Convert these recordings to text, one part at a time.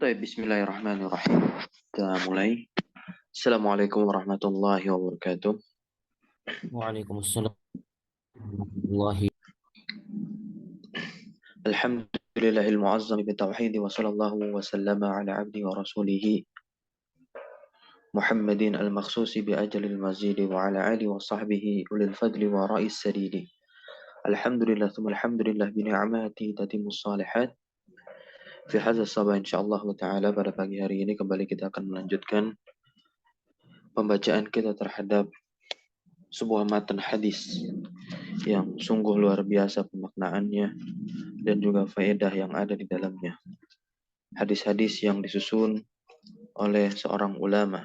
Baik, bismillahirrahmanirrahim. Kita mulai. Assalamualaikum warahmatullahi wabarakatuh. Waalaikumsalam warahmatullahi. Alhamdulillahil mu'azzam bitauhidi wa sallallahu wa sallama ala abdi wa rasulihi Muhammadin al-makhsusi bi ajalil mazidi wa ala alihi wa sahbihi ulil fadli wa ra'is sadidi. Alhamdulillah thumma alhamdulillah bi ni'mati tatimmus salihat. Fi hadza sabah insyaallah ta'ala pada pagi hari ini kembali kita akan melanjutkan pembacaan kita terhadap sebuah matan hadis yang sungguh luar biasa pemaknaannya dan juga faedah yang ada di dalamnya. Hadis-hadis yang disusun oleh seorang ulama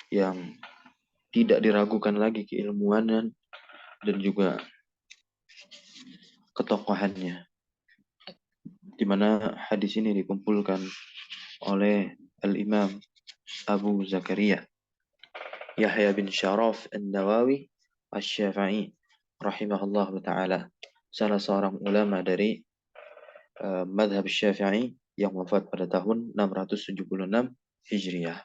yang tidak diragukan lagi keilmuanan dan juga ketokohannya. Di mana hadis ini dikumpulkan oleh Al-Imam Abu Zakaria Yahya bin Syaraf An-Nawawi Asy-Syafi'i rahimahullah ta'ala, salah seorang ulama dari madhab Syafi'i yang wafat pada tahun 676 Hijriah,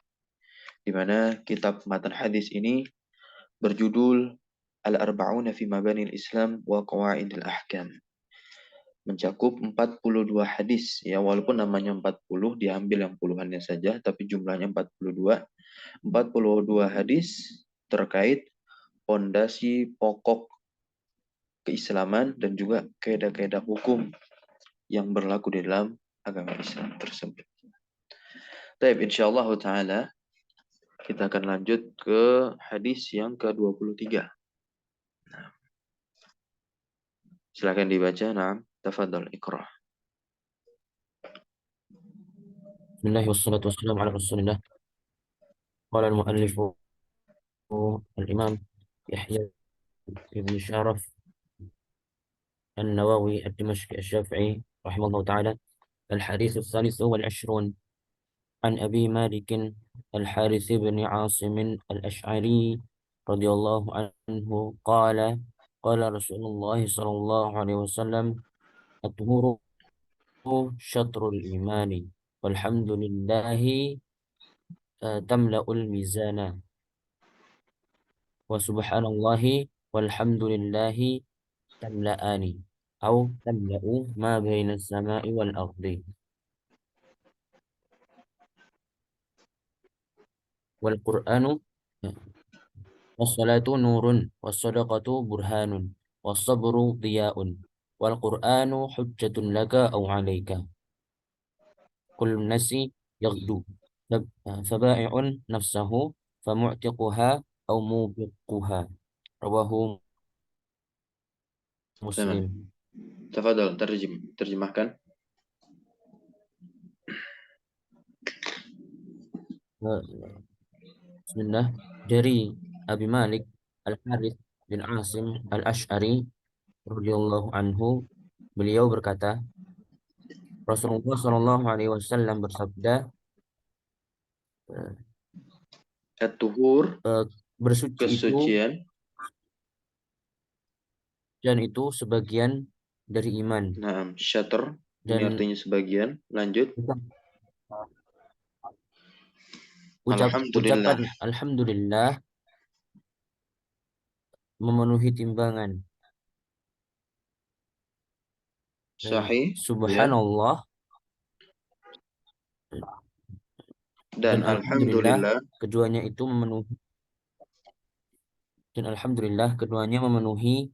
di mana kitab matan hadis ini berjudul Al-Arba'una fi Mabanil Islam wa Qawaidil Ahkam, mencakup 42 hadis ya, walaupun namanya 40 diambil yang puluhannya saja tapi jumlahnya 42 hadis terkait pondasi pokok keislaman dan juga kaidah-kaidah hukum yang berlaku di dalam agama Islam tersebut. Baik, insyaallah taala kita akan lanjut ke hadis yang ke-23. Nah, silakan dibaca. Naam, tafadhal iqra. Bismillah wassalatu wassalamu ala Rasulillah. Qala al-muallif al-Imam Yahya ibn Syaraf An-Nawawi Ad-Dimashqi Asy-Syafi'i rahimahullah ta'ala. Al-hadits ats-tsalits wal 'ashrun an Abi Malik Al-Harits bin 'Asim Al-Asy'ari radhiyallahu anhu qala Rasulullah sallallahu alaihi wasallam at-tuhuru syatrul imani walhamdulillahi tamla'ul mizana wa subhanallahi walhamdulillahi tamla'ani atau tamla'u ma baina samai wal ardi wal qur'anu was-salatu nurun was-sadaqatu burhanun was-sabru diya'un wal qur'anu hujjatun laka aw 'alaika kullu nasi yaghdu faba'i'un nafsahu famu'tiquha aw mubiquha rawahu Zaman. Muslim. Tafadhal terjemahkan. Bismillah, dari Abi Malik Al-Harits bin Asim Al-Asy'ari radhiyallahu anhu, beliau berkata, Rasulullah Shallallahu alaihi wasallam bersabda, At-tuhur, bersuci itu kesucian. dan itu sebagian dari iman. Naam, syatr ini Dan artinya sebagian. Lanjut. Alhamdulillah. ucapan alhamdulillah memenuhi timbangan. Sahih, ya. Subhanallah Dan alhamdulillah alhamdulillah, keduanya itu memenuhi, dan alhamdulillah keduanya memenuhi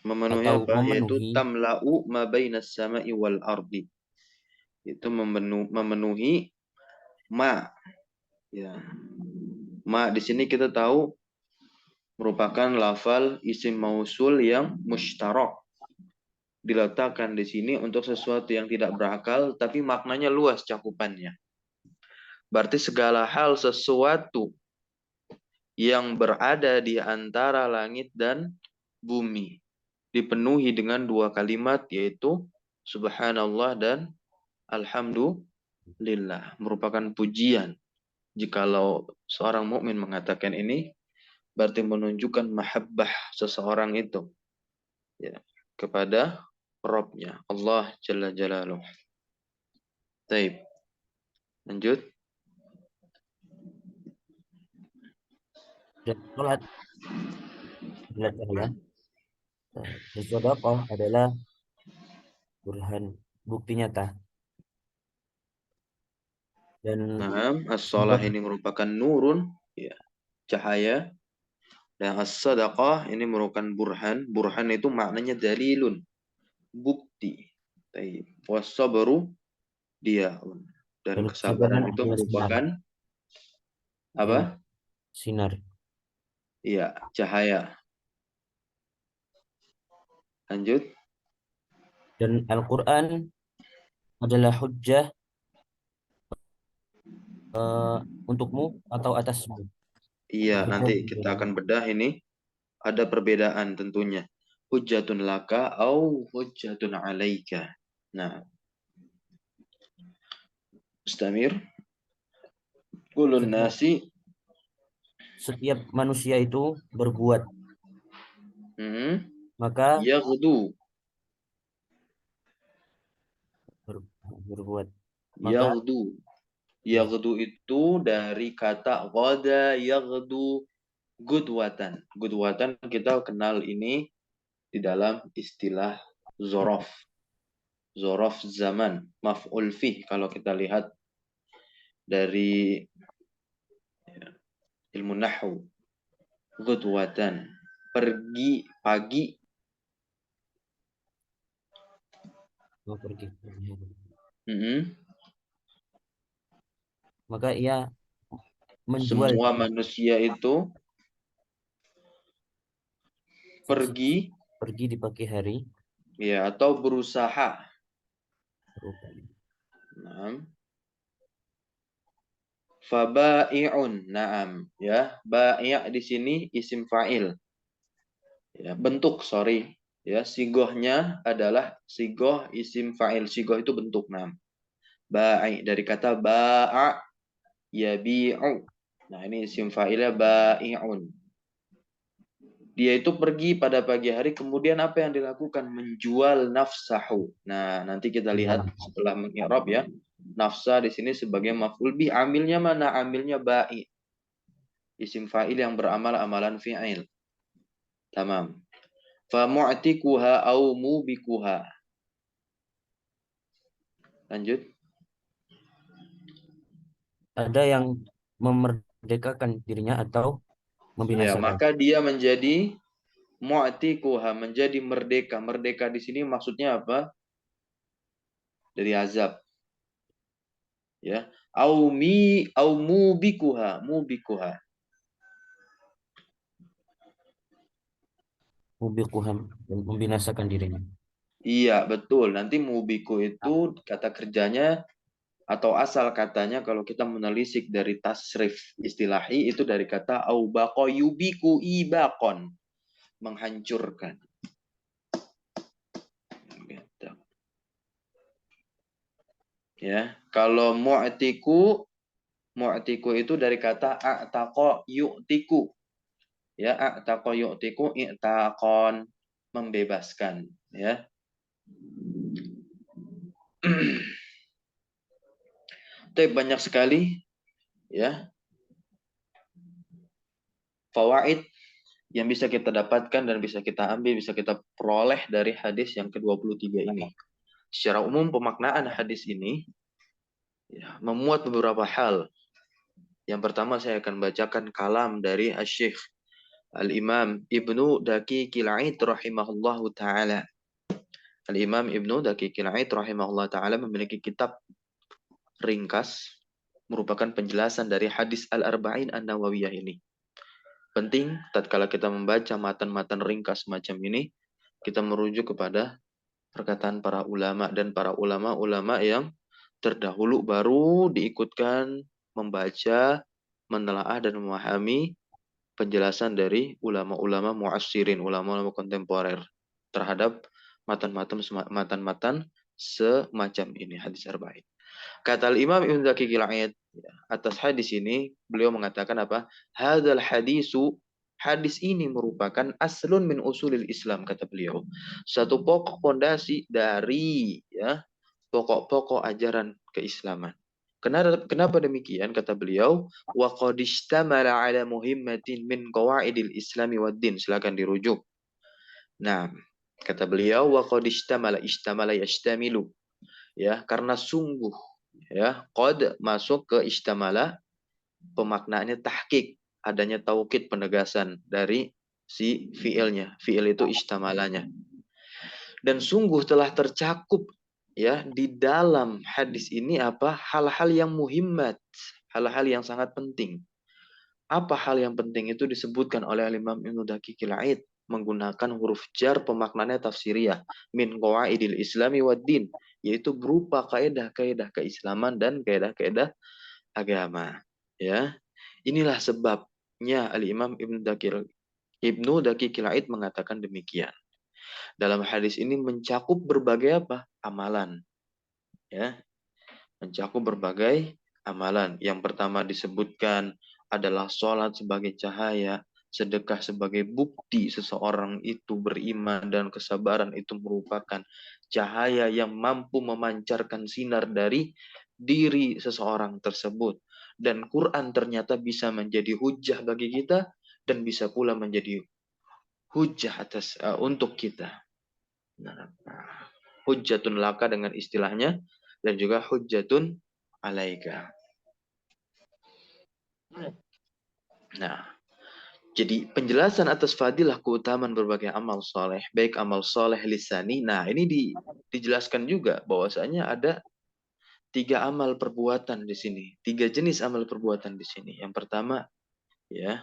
memenuhi atau apa? Yaitu memenuhi tamla'u ma bainas sama'i wal ardi. Itu memenuhi ma. Ya. Ma di sini kita tahu merupakan lafal isim mausul yang mushtarak. Diletakkan di sini untuk sesuatu yang tidak berakal tapi maknanya luas cakupannya. Berarti segala hal sesuatu yang berada di antara langit dan bumi dipenuhi dengan dua kalimat, yaitu subhanallah dan alhamdulillah, merupakan pujian. Jikalau seorang mukmin mengatakan ini, berarti menunjukkan mahabbah seseorang itu, ya, kepada Rabbnya Allah Jalla Jalaluh. Taib. Lanjut. Dan sholat adalah cahaya. Dan sedekah adalah burhan, bukti nyata. Dan Nah, as-shalah sedekah ini merupakan nurun, ya, cahaya. Dan as-sadaqah ini merupakan burhan. Burhan itu maknanya dalilun, bukti. Baik. Was-sabru diaun. Dan dan kesabaran kesabaran itu adalah sinar. merupakan Ya, apa? sinar. Iya, cahaya. Lanjut. Dan Al-Quran adalah hujjah eh, untukmu atau atasmu. Iya, Berbeda nanti kita perbedaan. akan bedah ini. Ada perbedaan tentunya. Hujjatun laka au hujjatun alaika. Nah, Mustamir. Kulun Setiap, nasi. setiap manusia itu berbuat, Hmm, maka yaghdu. ber- berbuat, maka Yaghdu. ya, Yaghdu itu dari kata ghada yaghdu gudwatan. Gudwatan kita kenal ini di dalam istilah zorof. Zorof zaman. Maf'ul fih kalau kita lihat dari ilmu nahwu. Gudwatan. Pergi pagi. mau pergi. Mm-mm. Maka ia menjual Semua diri, manusia itu sukses pergi, pergi di pagi hari. ya, atau berusaha. Rupanya. Nah, fabai'un. Naam, ya. Bai' di sini isim fa'il. Ya, bentuk, sorry. Ya, sigohnya adalah sigoh isim fa'il. Sigoh itu bentuk, nam. Bai' dari kata ba'a yabi'u. Nah, ini isim fa'ilnya ba'i'un. Dia itu pergi pada pagi hari, kemudian apa yang dilakukan? Menjual nafsahu. Nah, nanti kita lihat Ya, setelah mengi'rab ya. Nafsa di sini sebagai maf'ul bih. Amilnya mana? Amilnya ba'i. Isim fa'il yang beramal amalan fi'il. Tamam. Famu'tikuha au mubikuha. Lanjut. ada yang memerdekakan dirinya atau Ya, membinasakan. maka dia menjadi mu'tikuha, menjadi merdeka. Merdeka di sini maksudnya apa? Dari azab. Ya. Au mubikuha, mubikuha. Mubiquham dan membinasakan dirinya. Iya, betul. Nanti mubiku itu kata kerjanya atau asal katanya kalau kita menelisik dari tasrif istilahi itu dari kata aubaqo yubiku ibakon, menghancurkan. Gitu. Ya, kalau mu'tiku itu dari kata a'taqo yu'tiku. Ya, a'taqo yu'tiku i'taqon, membebaskan, ya. Tapi banyak sekali ya fawaid yang bisa kita dapatkan dan bisa kita ambil, bisa kita peroleh dari hadis yang ke-23 ini. Secara umum pemaknaan hadis ini ya, memuat beberapa hal. Yang pertama saya akan bacakan kalam dari Asy-Syaikh Al-Imam Ibnu Daqiqil Aid rahimahullahu taala. Al-Imam Ibnu Daqiqil Aid rahimahullahu taala memiliki kitab ringkas merupakan penjelasan dari hadis Al-Arba'in An-Nawawiyah ini. Penting tatkala kita membaca matan-matan ringkas semacam ini, kita merujuk kepada perkataan para ulama dan para ulama-ulama yang terdahulu baru diikutkan membaca, menelaah dan memahami penjelasan dari ulama-ulama mu'assirin, ulama-ulama kontemporer terhadap matan-matan semacam ini hadis arba'in. Kata Imam Ibn Daqiqil Aid atas hadis ini beliau mengatakan apa? Hadzal hadisu, hadis ini merupakan aslun min usulil Islam kata beliau. Satu pokok pondasi dari ya pokok-pokok ajaran keislaman. Kenapa demikian? Kata beliau, wa qad ishtamala ala muhimmatin min qawaidil islami wad din. Silakan dirujuk. Nah, kata beliau, wa qad ishtamala yashtamilu. Ya, karena sungguh, ya, qad masuk ke ishtamala, pemaknaannya tahqiq, adanya taukid, penegasan dari si fiilnya. Fiil itu ishtamalanya. Dan sungguh telah tercakup, ya, di dalam hadis ini apa? Hal-hal yang muhimmat, hal-hal yang sangat penting. Apa hal yang penting itu disebutkan oleh Imam Ibnu Daqiqil Aid menggunakan huruf jar, pemaknaannya tafsiriyah, min qawaidil islami wad din, yaitu berupa kaidah-kaidah keislaman dan kaidah-kaidah agama. Ya, inilah sebabnya Al-Imam Ibnu Daqiqil Aid mengatakan demikian. Dalam hadis ini mencakup berbagai apa? Amalan. Ya, mencakup berbagai amalan. Yang pertama disebutkan adalah sholat sebagai cahaya, sedekah sebagai bukti seseorang itu beriman, dan kesabaran itu merupakan cahaya yang mampu memancarkan sinar dari diri seseorang tersebut. Dan Quran ternyata bisa menjadi hujah bagi kita dan bisa pula menjadi hujah untuk kita. Nah, hujjatun laka dengan istilahnya, dan juga hujjatun alaika. Nah, jadi penjelasan atas fadilah keutamaan berbagai amal soleh, baik amal soleh lisani. Nah, ini dijelaskan juga bahwasanya ada 3 amal perbuatan di sini, 3 jenis amal perbuatan di sini. Yang pertama, ya,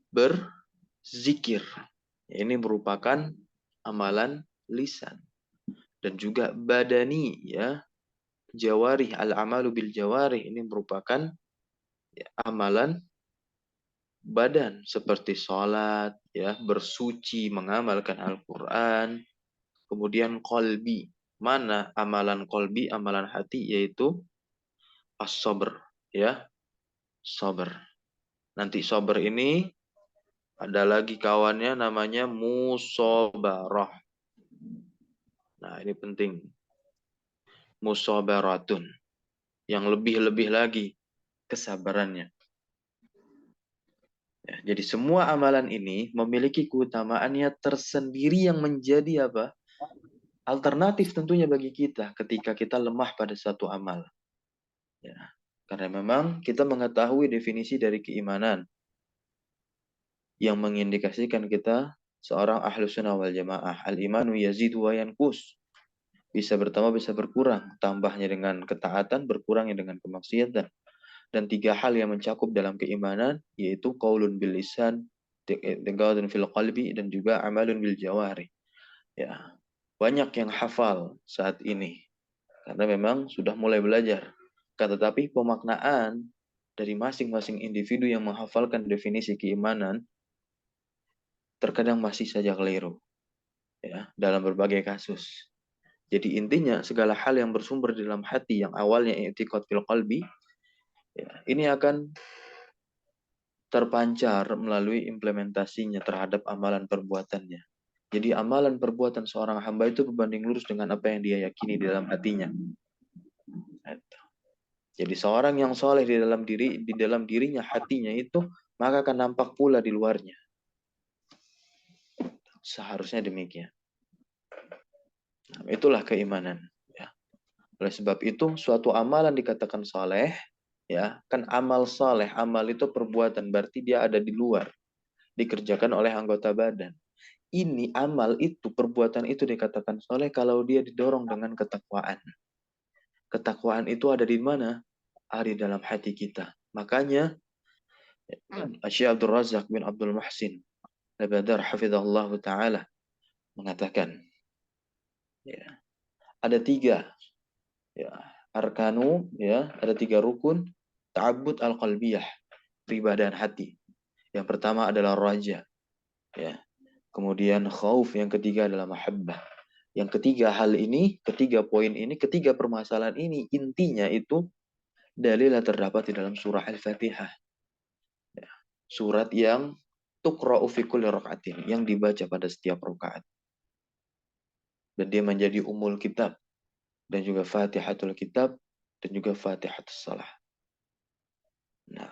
berzikir. Ini merupakan amalan lisan. Dan juga badani, ya, jawarih, al-amalu bil jawarih, ini merupakan amalan badan seperti sholat, ya, bersuci, mengamalkan Al-Quran. Kemudian kolbi, mana amalan kolbi, amalan hati, yaitu as-sabr, ya, sabr. Nanti sabr ini ada lagi kawannya namanya musabarah. Nah, ini penting. Musabaratun, yang lebih-lebih lagi kesabarannya. Ya, jadi semua amalan ini memiliki keutamaannya tersendiri yang menjadi apa? Alternatif tentunya bagi kita ketika kita lemah pada satu amal. Ya, karena memang kita mengetahui definisi dari keimanan yang mengindikasikan kita seorang ahlu sunnah wal jamaah. Al-imanu yazidu wa yanqus. Bisa bertambah, bisa berkurang. Tambahnya dengan ketaatan, berkurangnya dengan kemaksiatan. Dan 3 hal yang mencakup dalam keimanan, yaitu qaulun bil lisan, i'tiqadun fil qalbi, dan juga amalun bil jawari. Ya, banyak yang hafal saat ini karena memang sudah mulai belajar. Tetapi pemaknaan dari masing-masing individu yang menghafalkan definisi keimanan terkadang masih saja keliru, ya, dalam berbagai kasus. Jadi intinya segala hal yang bersumber di dalam hati yang awalnya i'tiqad fil qalbi, ya, ini akan terpancar melalui implementasinya terhadap amalan perbuatannya. Jadi amalan perbuatan seorang hamba itu berbanding lurus dengan apa yang dia yakini di dalam hatinya. Jadi seorang yang soleh di dalam dirinya, hatinya itu, maka akan nampak pula di luarnya. Seharusnya demikian. Nah, itulah keimanan. Ya. Oleh sebab itu, suatu amalan dikatakan soleh, ya, kan amal soleh, amal itu perbuatan, berarti dia ada di luar, dikerjakan oleh anggota badan. Ini amal itu, perbuatan itu dikatakan soleh kalau dia didorong dengan ketakwaan. Ketakwaan itu ada di mana? Ada di dalam hati kita. Makanya Syekh Abdul Razak bin Abdul Muhsin Al-Badar hafizahullah ta'ala mengatakan, ya, ada 3, ya, arkanu, ya, ada 3 rukun ta'abbud al-qalbiyah, peribadahan hati. Yang pertama adalah raja, ya. Kemudian khauf, yang ketiga adalah mahabbah. Yang ketiga hal ini, ketiga poin ini, ketiga permasalahan ini, intinya itu dalilnya terdapat di dalam surah Al-Fatihah. Ya. Surat yang tuqra'u fi kulli raka'atin, yang dibaca pada setiap rakaat. Dan dia menjadi umul kitab, dan juga Fatihatul Kitab, dan juga Fatihatus Salah. Nah,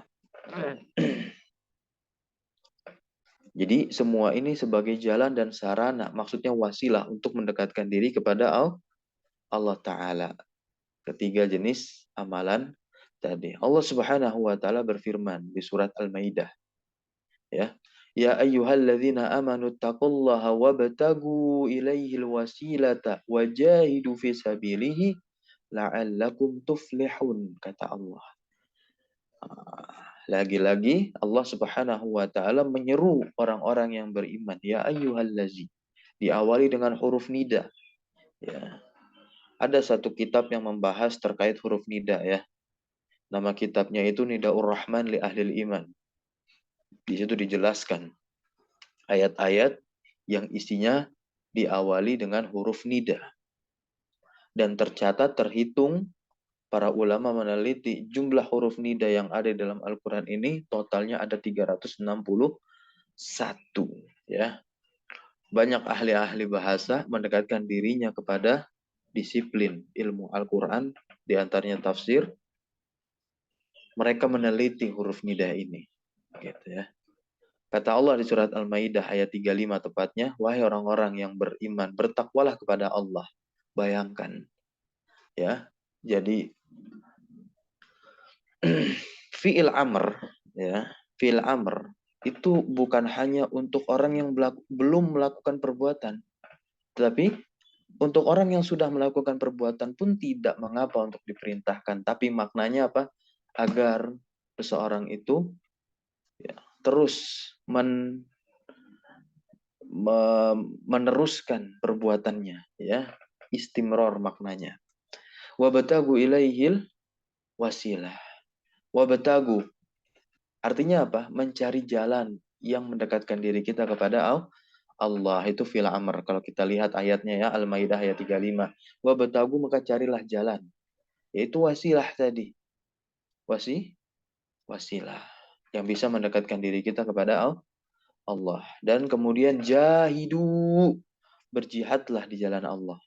jadi semua ini sebagai jalan dan sarana, maksudnya wasilah untuk mendekatkan diri kepada Allah Ta'ala. Ketiga jenis amalan tadi. Allah Subhanahu wa taala berfirman di surat Al-Maidah, ya. Ya ayyuhalladzina amanu taqullaha wabtagu ilaihil wasilata wajahidu fi sabilihi la'allakum tuflihun, kata Allah. Lagi-lagi Allah Subhanahu wa taala menyeru orang-orang yang beriman, ya ayyuhallazi. Diawali dengan huruf nida. Ya. Ada satu kitab yang membahas terkait huruf nida, ya. Nama kitabnya itu Nidaur Rahman li Ahlil Iman. Di situ dijelaskan ayat-ayat yang isinya diawali dengan huruf nida. Dan terhitung para ulama meneliti jumlah huruf nida yang ada dalam Al-Quran ini totalnya ada 361. Ya. Banyak ahli-ahli bahasa mendekatkan dirinya kepada disiplin ilmu Al-Quran, diantaranya tafsir. Mereka meneliti huruf nida ini. Gitu ya. Kata Allah di surat Al-Maidah ayat 35 tepatnya, wahai orang-orang yang beriman, bertakwalah kepada Allah. Bayangkan, ya. Jadi fi'il amr, ya, fi'il amr itu bukan hanya untuk orang yang belum melakukan perbuatan, tetapi untuk orang yang sudah melakukan perbuatan pun tidak mengapa untuk diperintahkan. Tapi maknanya apa? Agar seseorang itu, ya, terus meneruskan perbuatannya, ya. Istimror maknanya. Wabtagu ilaihil wasilah. Wabtagu artinya apa? Mencari jalan yang mendekatkan diri kita kepada Allah. Itu fil amr. Kalau kita lihat ayatnya, ya, Al-Maidah ayat 35. Wabtagu, maka carilah jalan. Yaitu wasilah tadi. Wasilah yang bisa mendekatkan diri kita kepada Allah. Dan kemudian jahidu, berjihadlah di jalan Allah.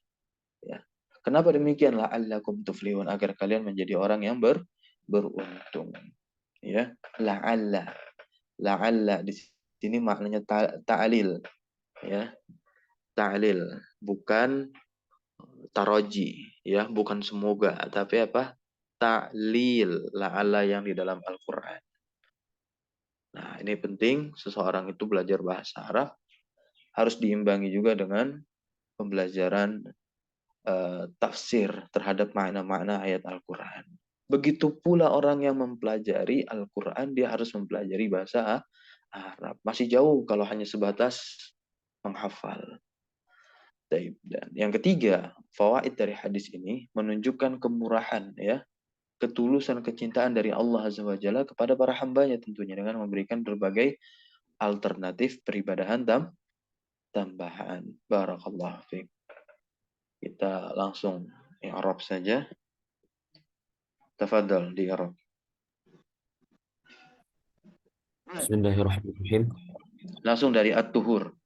Ya. Kenapa demikian? La'allakum tuflihun, agar kalian menjadi orang yang beruntung. Ya, la'alla. La'alla di sini maknanya ta'lil. Ya. Ta'lil, bukan taroji, ya, bukan semoga, tapi apa? Ta'lil, la'alla yang di dalam Al-Qur'an. Nah, ini penting seseorang itu belajar bahasa Arab harus diimbangi juga dengan pembelajaran tafsir terhadap makna-makna ayat Al-Quran. Begitu pula orang yang mempelajari Al-Quran, dia harus mempelajari bahasa Arab. Masih jauh kalau hanya sebatas menghafal. Dan yang ketiga, fawaid dari hadis ini menunjukkan kemurahan, ya, ketulusan kecintaan dari Allah Azza wa Jalla kepada para hambanya tentunya dengan memberikan berbagai alternatif peribadahan tambahan. Barakallahu fiik. Kita langsung i'rab saja. Tafadhal di i'rab. Bismillahirrahmanirrahim. Langsung dari At-Tuhur.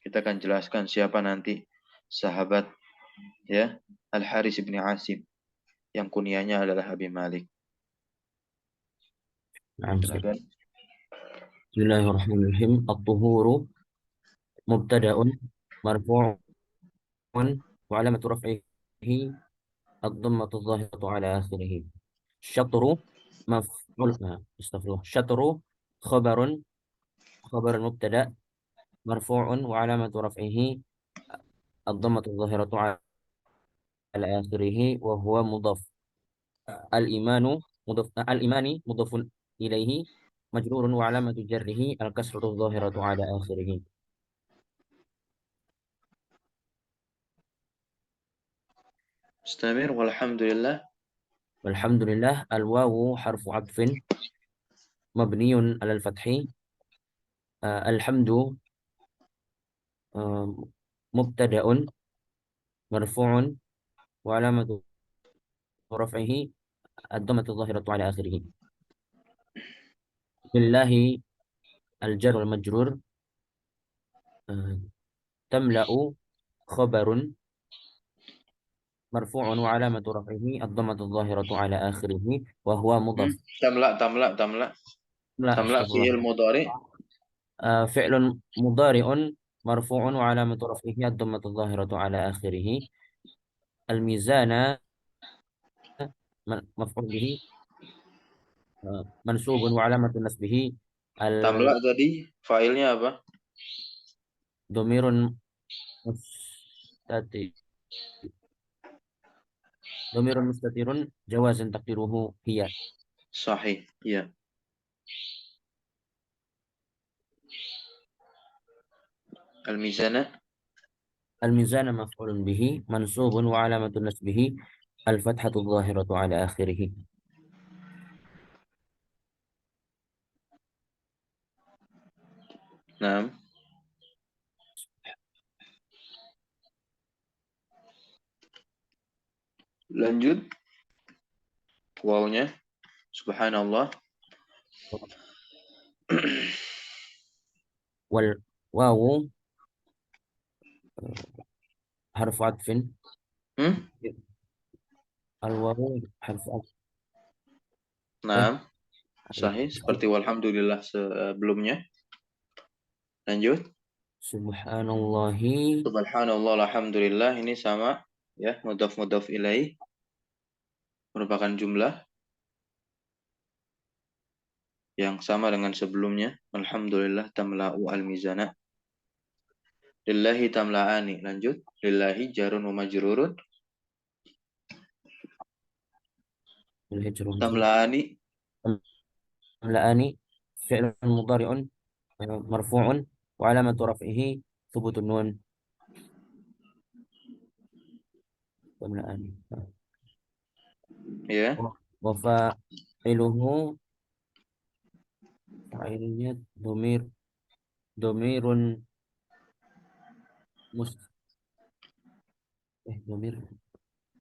Kita akan jelaskan siapa nanti sahabat, ya, Al-Haris bin Asim yang kunyahnya adalah Abi Malik. Silakan. Bismillahirrahmanirrahim. At-tuhuru mubtada'un marfu'un wa alamatu raf'ihi ad-dhammatu adh-dhahiratu 'ala akhirih. Syatru maf'ul astagfirullah. Syatru khabarun mubtada' marfu'un wa alamatu raf'ihi ad-dhammatu adh-dhahiratu 'ala akhirih wa huwa mudhaf. Al-imanu mudhaf al-imani mudhafun ilaihi majrurun wa alamatu jarrihi al-kasratu adh-dhahiratu 'ala akhirih. Istamir walhamdulillah. Walhamdulillah, al-wawu harfu 'atfin mabniyun 'alal fathi. Alhamdu mubtada'un marfu'un wa 'alamatu raf'ihi ad-dhammatu adh-dhahiratu 'ala akhirih. Billahi al-jar wal majrur tamla'u khabarun مرفوع وعلامة رفعه الضمة الظاهرة على آخره وهو مضاف. Tamla, tamla, tamla. لا Tamla استغفر fi'il الله. mudhari. فعل مضارع مرفوع وعلامة رفعه الضمة الظاهرة على آخره. الميزان مفعول به منسوب وعلامة نسبه Tamla tadi fa'ilnya apa? الضمير مستتر. ضمير مستتر جواز تقديره هي. Sahih. Ya. Al-mizana. الميزان مفعول به منصوب وعلامة نسبه الفتحة الظاهرة على آخره. Nah, lanjut. Wawnya. Subhanallah. والواو حرف عطف. Hmm? الواو حرف عطف. Nah, إيه. sahih. Seperti walhamdulillah sebelumnya. Lanjut. Subhanallahi Subhanallah, alhamdulillah. Ini sama. Ya, mudhaf ilaih. Merupakan jumlah yang sama dengan sebelumnya. Alhamdulillah tamla'u al-mizana. Lillahi tamla'ani. Lanjut. Lillahi jarun wa majrurun. الهجر والمثل. Tamla'ani. تملأان فعل مضارع مرفوع وعلامة رفعه ثبوت النون. تملأان Ya. وفاعله فاعلية ضمير مست ضمير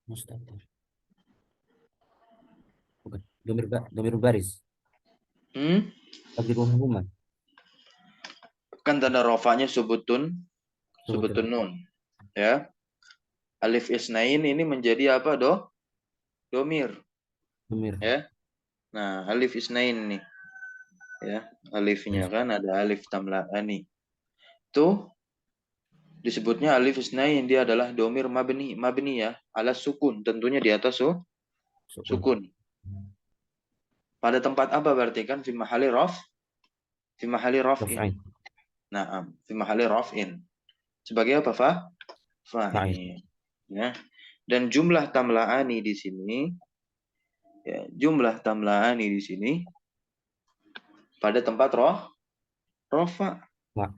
مستتر. bukan ضمير بارز Hmm? تقديره هما. Kan tanda rofanya subutun. ثبوت Subutun nun. Ya. Alif isnain ini menjadi apa, Domir. ضمير. Ya. Nah, alif isnain nih. Ya. Alifnya kan ada alif tamla'ani. Itu disebutnya alif isnain. Dia adalah domir mabni. Mabni ya. Ala sukun. Tentunya di atas سكون sukun. Pada tempat apa berarti kan? Fi mahali raf. Fi mahali raf'in. رفعين Nah, fi mahali raf'in. Sebagai apa, Fa? فاعل. Fa'il. Ya. Dan jumlah tamla'ani di sini, ya, jumlah tamla'ani di sini pada tempat rofa. لا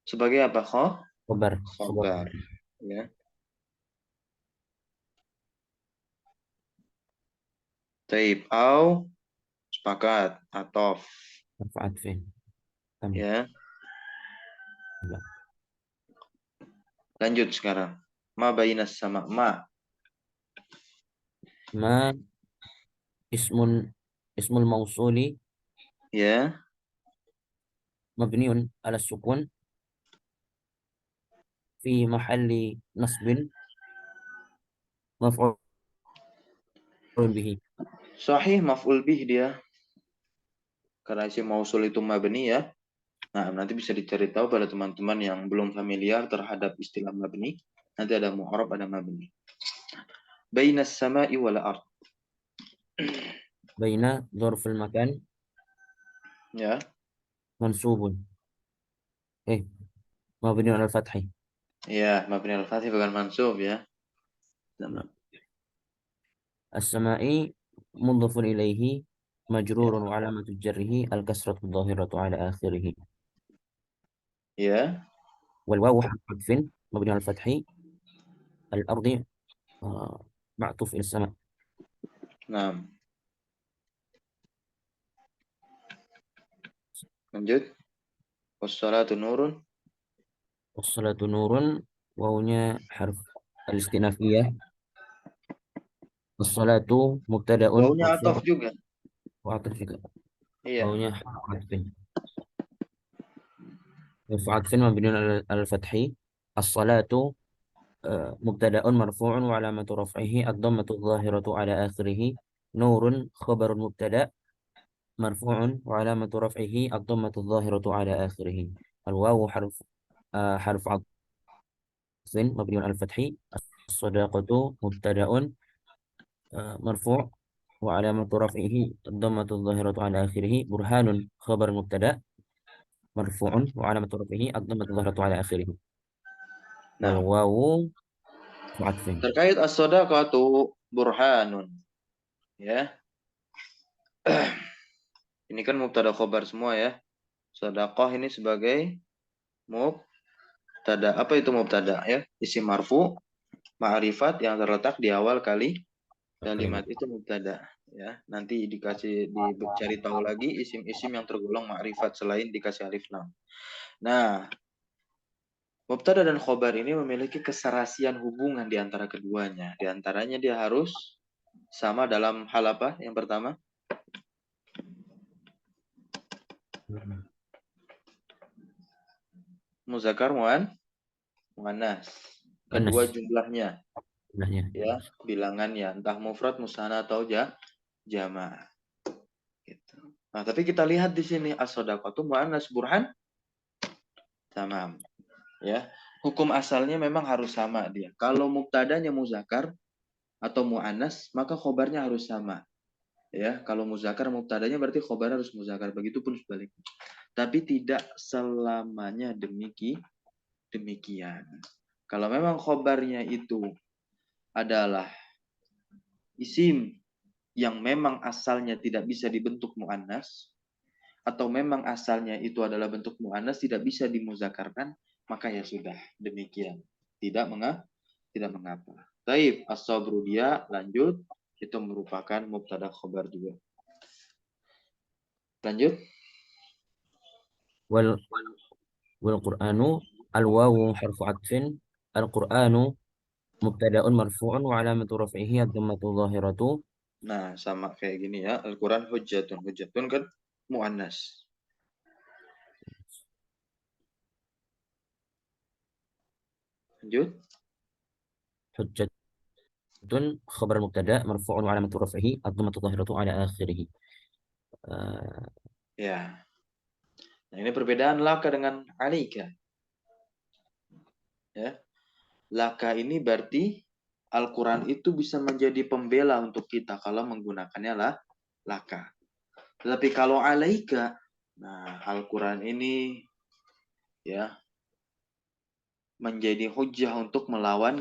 Sebagai apa? خبر. Khobar. Ya. Taib. Au. Sepakat. Atof. رفعت فين تم. Ya. لا. Lanjut sekarang. Ma bainas sama. Ma. ما اسم اسم الموصول Ya. مبني على السكون في محل نصب مفعول به. Sahih maf'ul bih dia. Karena isim mausul itu mabni ya. Nah, nanti bisa dicari tahu pada teman-teman yang belum familiar terhadap istilah mabni. Nanti ada mu'arab, ada mabni. Bainas sama'i wal ard. بين ظرف المكان Ya. منصوب إيه مبني على الفتح. Ya, mabni al-fathih bukan mansub ya. السماء مضاف إليه Ya. مجرور وعلامة جره الكسرة الظاهرة على آخره. Ya. والواو حرف عطف مبني على الفتح. الأرض معطوف إلى السماء. Nah, lanjut. Wassalatu nurun. والصلاة نور وهنا حرف الاستئنافية. الصلاة مبتدأ Wawunya atof مرفوع juga. وعطف فيك. Iya. وهنا حرف عطف حرف عطف مبني على الفتح. الصلاة mubtada'un marfu'un wa alamatu raf'ihi ad-dhammatu adh-dhahiratu 'ala akhirih. Nurun khabarun mubtada' marfu'un wa alamatu raf'ihi ad-dhammatu adh-dhahiratu 'ala akhirih. Al-wawu harf 'athfin mabniun 'ala al-fathi. As-sadaqatu mubtada'un مرفوع وعلامة رفعه الضمة الظاهرة على آخره. برهان خبر مبتدأ مرفوع وعلامة رفعه الضمة الظاهرة على آخره. Nah, والواو عطف. terkait as-shadaqatu burhanun, ya. Ini kan mubtada khobar semua ya. Shadaqah ini sebagai mubtada. Apa itu mubtada ya? Isim marfu, ma'rifat yang terletak di awal kalimat itu mubtada ya. Nanti dicari tahu lagi isim-isim yang tergolong ma'rifat selain dikasih alif lam. Nah, mubtada dan khobar ini memiliki keserasian hubungan di antara keduanya. Di antaranya dia harus sama dalam hal apa? Yang pertama, muzakkar muannas. Kedua, jumlahnya, ya, bilangannya, entah mufrad, musanna atau jama'. Gitu. Nah, tapi kita lihat di sini as-shadaqatu muannas burhan tamam. Ya, hukum asalnya memang harus sama dia. Kalau mubtadanya muzakkar atau muannas, maka khobarnya harus sama. Ya, kalau muzakkar mubtadanya berarti khobar harus muzakkar. Begitupun sebaliknya. Tapi tidak selamanya demikian. Kalau memang khobarnya itu adalah isim yang memang asalnya tidak bisa dibentuk muannas, atau memang asalnya itu adalah bentuk muannas tidak bisa dimuzakarkan, maka ya sudah demikian. Tidak mengapa. Taib as-sabru dia lanjut, itu merupakan mubtada khobar juga. Lanjut. wal Qur'anu al-wawu harfu 'athfin. Al-Qur'anu mubtada'un marfu'un wa 'alamatu raf'ihi ad-dhammatu dhahiratu. Nah, sama kayak gini ya. Al-Quran hujjatun. Hujjatun kan mu'annas. Lanjut. Hujjatun khabar mubtada' marfu'un wa 'alamatu raf'ihi ad-dhammatu dhahiratu 'ala akhirih. Ya. Nah, ini perbedaan laka dengan alika. Ya. Laka ini berarti Al-Quran itu bisa menjadi pembela untuk kita kalau menggunakannya laka. Tetapi kalau alaika, nah Al-Quran ini ya menjadi hujah untuk melawan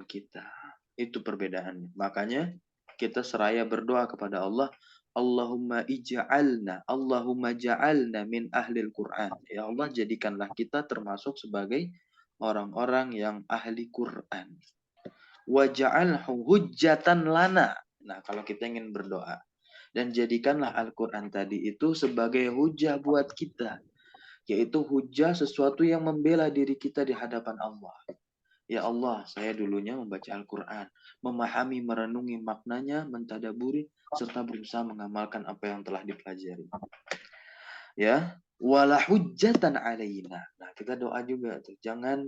kita. Itu perbedaannya. Makanya kita seraya berdoa kepada Allah, Allahumma ja'alna min ahlil Quran. Ya Allah, jadikanlah kita termasuk sebagai orang-orang yang ahli Quran. Wa ja'alhu hujjatan lana. Nah, kalau kita ingin berdoa. Dan jadikanlah Al-Quran tadi itu sebagai hujah buat kita. Yaitu hujah sesuatu yang membela diri kita di hadapan Allah. Ya Allah, saya dulunya membaca Al-Quran, memahami, merenungi maknanya, mentadaburi, serta berusaha mengamalkan apa yang telah dipelajari. Ya, wala hujjatan alaina. Nah, kita doa juga tuh, jangan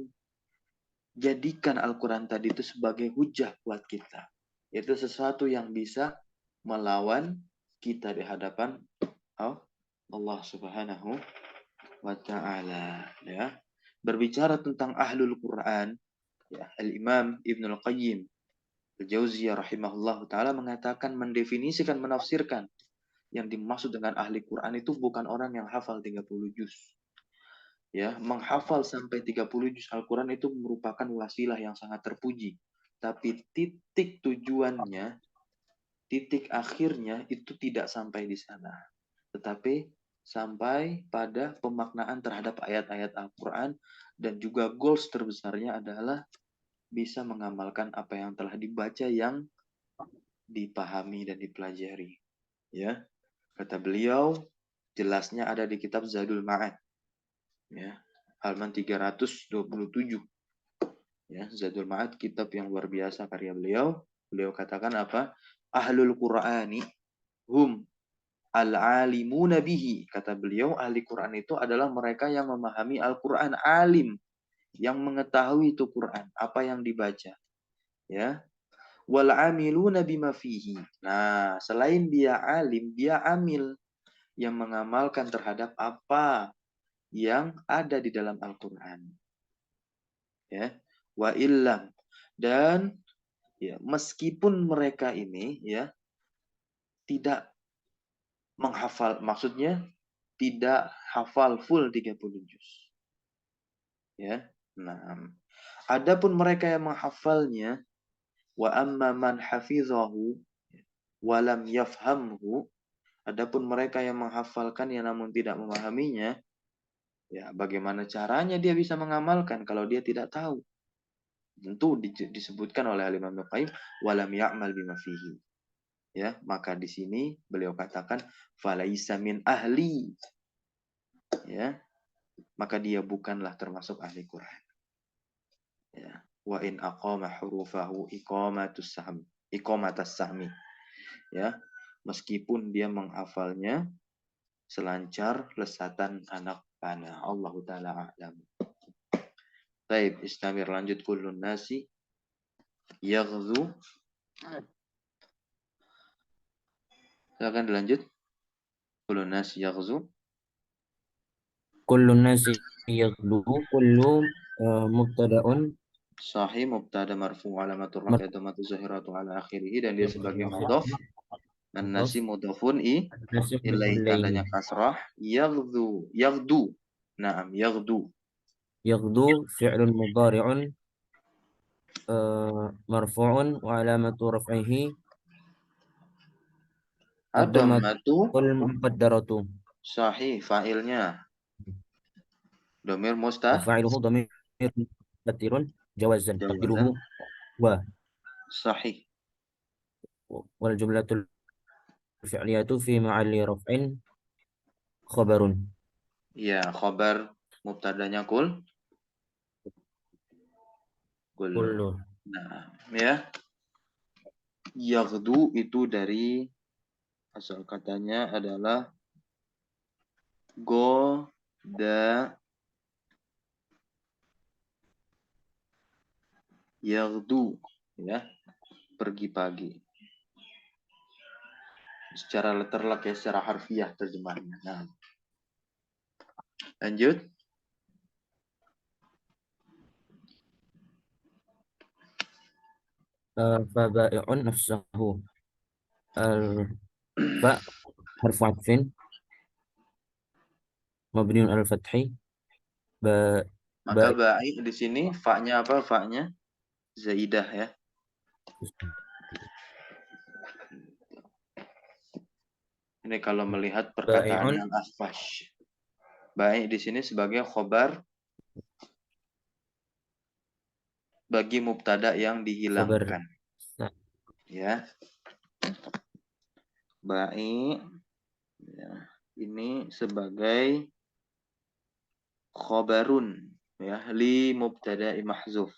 jadikan Al-Quran tadi itu sebagai hujah buat kita. Itu sesuatu yang bisa melawan kita di hadapan Allah Subhanahu wa ta'ala. Ya. Berbicara tentang ahlul Quran, ya, Al-Imam Ibnul Qayyim Al-Jauziyah rahimahullah ta'ala mengatakan, mendefinisikan, menafsirkan yang dimaksud dengan ahli Quran itu bukan orang yang hafal 30 juz. Ya, menghafal sampai 30 juz Al-Quran itu merupakan wasilah yang sangat terpuji. Tapi titik tujuannya, titik akhirnya itu tidak sampai di sana. Tetapi sampai pada pemaknaan terhadap ayat-ayat Al-Quran, dan juga goals terbesarnya adalah bisa mengamalkan apa yang telah dibaca, yang dipahami dan dipelajari. Ya, kata beliau, jelasnya ada di kitab Zadul Ma'ad. Ya, halaman 327. Ya, Zadul Ma'ad, kitab yang luar biasa karya beliau. Beliau katakan apa? Ahlul Qur'ani hum al-alimuna bihi. Kata beliau, ahli Quran itu adalah mereka yang memahami Al-Quran, alim. yang mengetahui itu Quran, apa yang dibaca, ya. Wal amiluna bima fihi. Nah, selain dia alim, dia amil yang mengamalkan terhadap apa yang ada di dalam Al-Qur'an. Ya. Wa illam, dan ya, meskipun mereka ini ya tidak menghafal, maksudnya tidak hafal full 30 juz. Ya. Nah, adapun mereka yang menghafalnya, wa amma man hafizahu wa lam yafhamhu, adapun mereka yang menghafalkan yang namun tidak memahaminya, ya bagaimana caranya dia bisa mengamalkan kalau dia tidak tahu? Tentu disebutkan oleh Imam Ibnu wa lam ya'mal bima fihi. Ya, maka di sini beliau katakan falaisa min ahli. Ya, maka dia bukanlah termasuk ahli Quran. Ya, wa in aqama hurufahu iqamatus sahmi, iqamatas sahmi. Ya, meskipun dia menghafalnya selancar lesatan anak panah. Allah taala a'lam. Baik, istamir, lanjut. Kullun nasi yaghzu. Silakan dilanjut. Kullun nasi yaghzu. Kullun nasi yaghdu, kullu mubtada'un Sahih mubtada marfu alamatur raf'i dhammatu zahiratu ala akhirih, dan dia sebagai mudhaf. Dan mudhaf, nasi mudhafun nasi ilai, ilaihi. tandanya kasrah. Yaghdu, yaghdu. Naam, yaghdu. Yaghdu fi'lun mudhari'un marfu'un wa alamatu raf'ihi Ad-dhammatu. ad-dhammatul muqaddaratu. Sahih, fa'ilnya domir Fa'iluhu dhamir mustatirun jawazan jawazan. taqdiruhu wa Sahih. wal jumlatul fi'liyatu fi ma'alli raf'in khabarun. Ya, khabar mubtadanya kullu. Kullu. Nah, ya. Yaghdu itu dari asal katanya adalah goda yaghdu, ya, pergi pagi. Secara letterlek ya, secara harfiah terjemahnya. Nah, lanjut. Fabai'un nafsahu. Fa harfu atfin mabniun al fathi ba ba Maka baik di sini fa-nya apa? Fa-nya zaidah ya. Ini kalau melihat perkataan bai'un Al-Asfash. Baik di sini sebagai khobar bagi mubtada yang khabar. dihilangkan. Ya. Baik. Ya. Ini sebagai khobarun ya li mubtada'i mahzuf.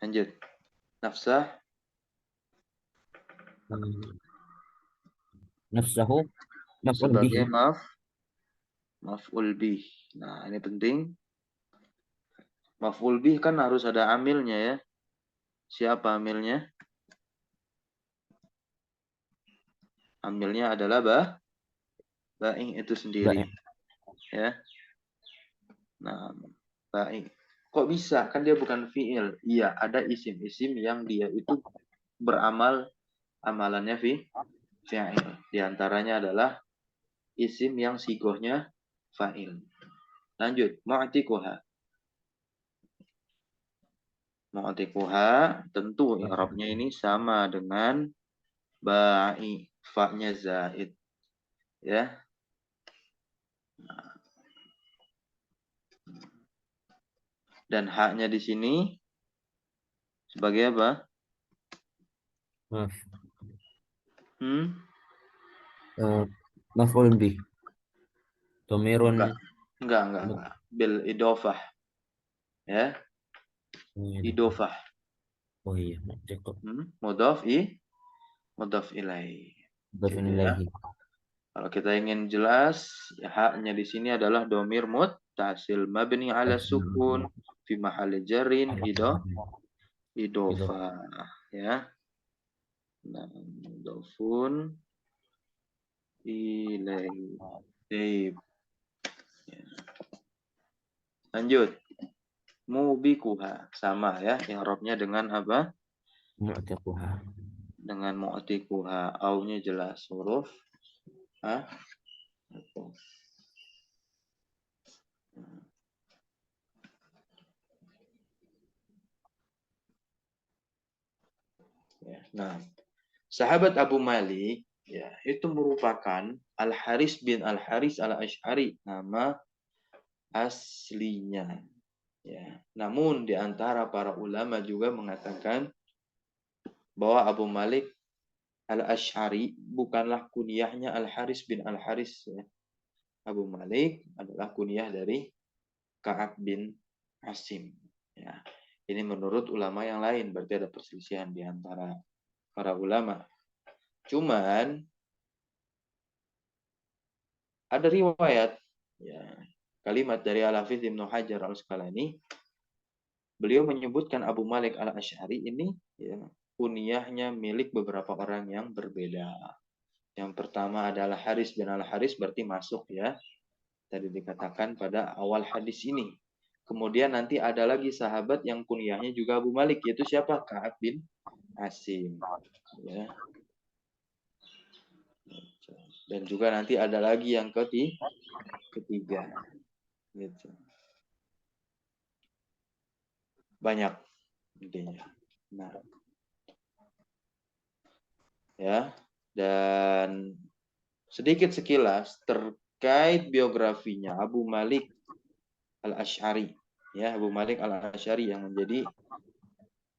Lanjut. Nafsah Nafsahu maf'ul sebagai bihi. maf'ul bih. Nah, ini penting. Maf'ul bih kan harus ada amilnya ya. Siapa amilnya? Amilnya adalah baik itu sendiri. Baik. Ya. Nah, baik. Kok bisa? Kan dia bukan fi'il. Iya, ada isim-isim yang dia itu beramal amalannya fi'il. Di antaranya adalah isim yang sigohnya fa'il. Lanjut, mu'tikuha. Mu'tikuha tentu i'rabnya ini sama dengan ba'i, fa-nya zaid. Ya. Dan haknya di sini sebagai apa? Maaf. Hmm? Maf'ul bih. Dhamirun Enggak. Bil idofah. Ya, idofah. Oh iya, cukup. Mudhaf ilaih. Mudhafun Gitu ya. ilaihi. Kalau kita ingin jelas, ya, haknya di sini adalah domir muttasil mabni ala sukun fi mahalli jarrin Itu. idofa ya. Nah, mudhafun ilaih. Baik. Lanjut. Mubikuha sama ya, i'rabnya dengan apa? Mu'tiquha. Dengan mu'tikuha. Aunya jelas huruf ha. Ya. Nah, sahabat Abu Malik ya, itu merupakan Al-Haris bin Al-Haris Al-Asy'ari, nama aslinya. Ya. Namun di antara para ulama juga mengatakan bahwa Abu Malik Al-Asy'ari bukanlah kunyahnya Al-Haris bin Al-Haris ya. Abu Malik adalah kunyah dari Ka'ab bin Asim. Ya. Ini menurut ulama yang lain, berarti ada perselisihan di antara para ulama. Cuman ada riwayat ya, kalimat dari Al-Hafidz Ibnu Hajar Al-Asqalani, beliau menyebutkan Abu Malik Al-Asy'ari ini ya, kunyahnya milik beberapa orang yang berbeda. Yang pertama adalah Haris bin Al-Haris, berarti masuk ya. Tadi dikatakan pada awal hadis ini. Kemudian nanti ada lagi sahabat yang kunyahnya juga Abu Malik, yaitu siapa? Ka'ab bin Asim. Ya. Dan juga nanti ada lagi yang ketiga. Gitu. Banyak intinya. Nah, ya. Dan sedikit sekilas terkait biografinya Abu Malik Al-Asy'ari. Ya, Abu Malik Al-Asy'ari yang menjadi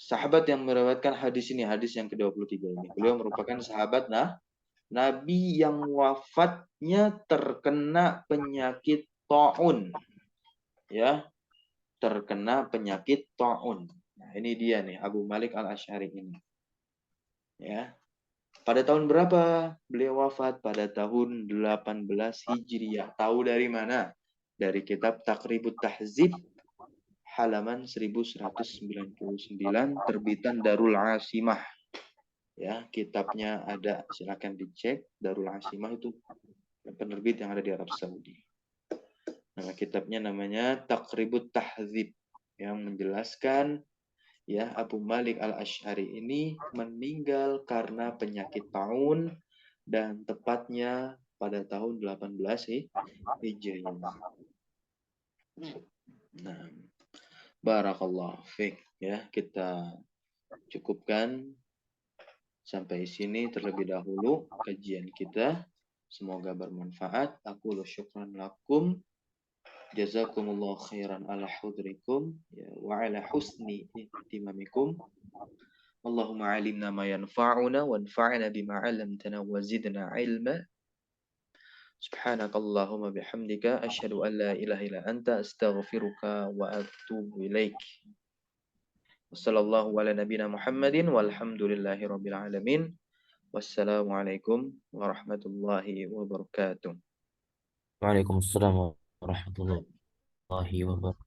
sahabat yang meriwayatkan hadis ini, hadis yang ke-23 ini. Beliau merupakan sahabat Nabi yang wafatnya terkena penyakit taun. Ya, terkena penyakit taun. Nah, ini dia nih Abu Malik Al-Asy'ari ini. Ya. Pada tahun berapa beliau wafat? Pada tahun 18 Hijriah. Tahu dari mana? Dari kitab Taqribut Tahzib halaman 1199 terbitan Darul Asimah. Ya, kitabnya ada, silakan dicek. Darul Asimah itu penerbit yang ada di Arab Saudi. Nama kitabnya namanya Taqribut Tahzib yang menjelaskan ya Abu Malik Al-Asy'ari ini meninggal karena penyakit taun dan tepatnya pada tahun 18 Hijriah. Nah, barakallahu fiik ya, kita cukupkan sampai sini terlebih dahulu kajian kita. Semoga bermanfaat. Aku syukran lakum. Jazakumullah khairan ala hudrikum ya, wa ala husni ihtimamikum. Allahumma alimna ma yanfa'una wanfa'na bima 'allamtana wa zidna 'ilma. Subhanakallahumma bihamdika asyhadu an la ilaha illa anta astaghfiruka wa atubu ilaik. Wassallallahu ala nabiyina Muhammadin walhamdulillahi rabbil alamin. Wassalamualaikum warahmatullahi wabarakatuh. Waalaikumsalam warahmatullahi wabarakatuh.